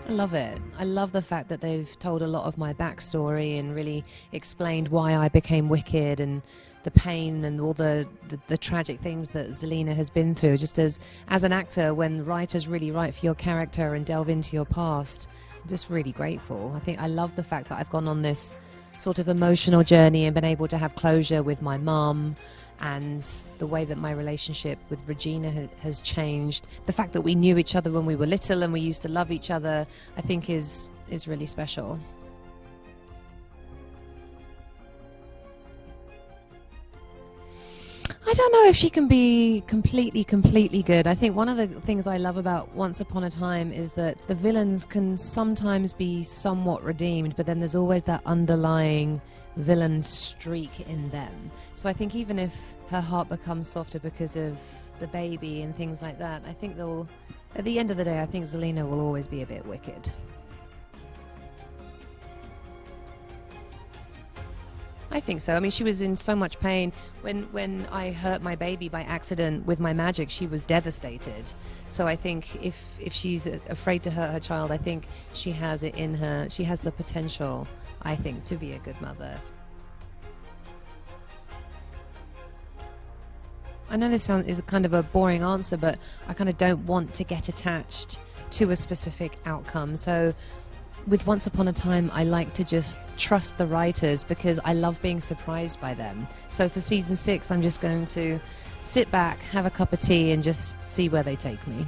I love it. I love the fact that they've told a lot of my backstory and really explained why I became wicked and the pain and all the tragic things that Zelina has been through. Just as an actor, when writers really write for your character and delve into your past, I'm just really grateful. I love the fact that I've gone on this sort of emotional journey and been able to have closure with my mum, and the way that my relationship with Regina has changed. The fact that we knew each other when we were little and we used to love each other, I think is really special. I don't know if she can be completely good. I think one of the things I love about Once Upon a Time is that the villains can sometimes be somewhat redeemed, but then there's always that underlying villain streak in them. So I think even if her heart becomes softer because of the baby and things like that, I think at the end of the day, I think Zelina will always be a bit wicked. I think so. I mean, she was in so much pain. When I hurt my baby by accident with my magic, she was devastated. So I think if she's afraid to hurt her child, I think she has it in her. She has the potential, I think, to be a good mother. I know this is kind of a boring answer, but I kind of don't want to get attached to a specific outcome. So with Once Upon a Time, I like to just trust the writers because I love being surprised by them. So for season 6, I'm just going to sit back, have a cup of tea, and just see where they take me.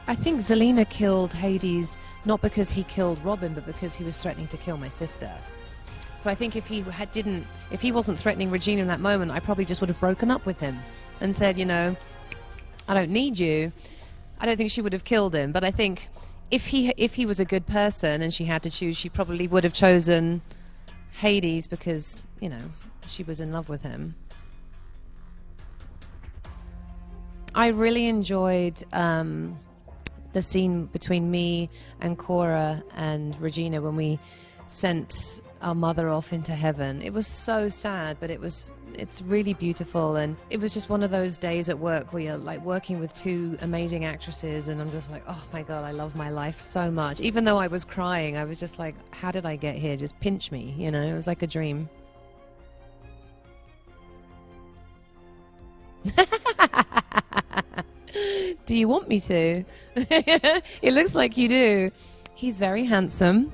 I think Zelina killed Hades not because he killed Robin, but because he was threatening to kill my sister. So I think if he wasn't threatening Regina in that moment, I probably just would have broken up with him and said, you know, I don't need you. I don't think she would have killed him, but I think if he was a good person and she had to choose, she probably would have chosen Hades because, you know, she was in love with him. I really enjoyed the scene between me and Cora and Regina when we sent our mother off into heaven. It was so sad, but it's really beautiful, and it was just one of those days at work where you're like working with two amazing actresses, and I'm just like, oh my god, I love my life so much. Even though I was crying, I was just like, how did I get here? Just pinch me, you know? It was like a dream. Do you want me to? It looks like you do. He's very handsome.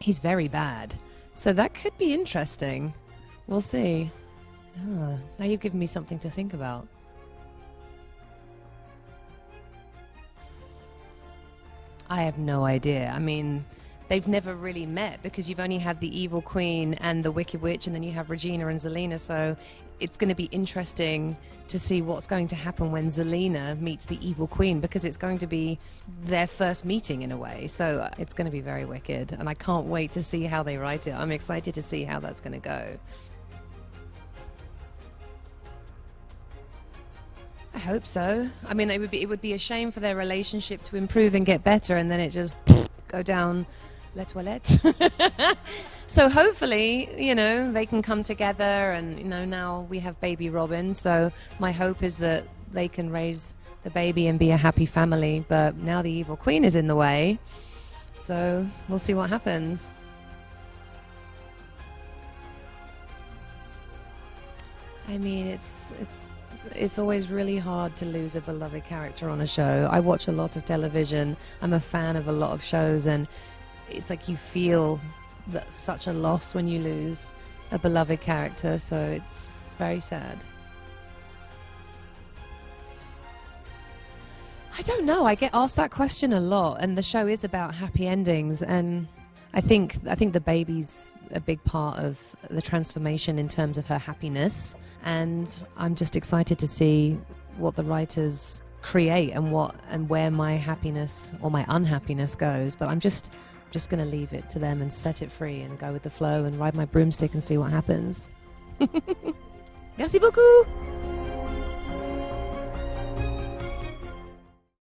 He's very bad. So that could be interesting. We'll see. Oh, now you've given me something to think about. I have no idea. I mean, they've never really met because you've only had the Evil Queen and the Wicked Witch, and then you have Regina and Zelina, so it's going to be interesting to see what's going to happen when Zelina meets the Evil Queen, because it's going to be their first meeting in a way, so it's going to be very wicked, and I can't wait to see how they write it. I'm excited to see how that's going to go. I hope so. I mean, it would be a shame for their relationship to improve and get better, and then it just go down les toilettes. So hopefully, you know, they can come together, and, you know, now we have baby Robin, so my hope is that they can raise the baby and be a happy family. But now the Evil Queen is in the way, so we'll see what happens. I mean, it's always really hard to lose a beloved character on a show. I watch a lot of television. I'm a fan of a lot of shows, and it's like you feel that such a loss when you lose a beloved character, so it's very sad. I don't know. I get asked that question a lot, and the show is about happy endings, and I think the baby's a big part of the transformation in terms of her happiness, and I'm just excited to see what the writers create and where my happiness or my unhappiness goes. But I'm just going to leave it to them and set it free and go with the flow and ride my broomstick and see what happens. Merci beaucoup.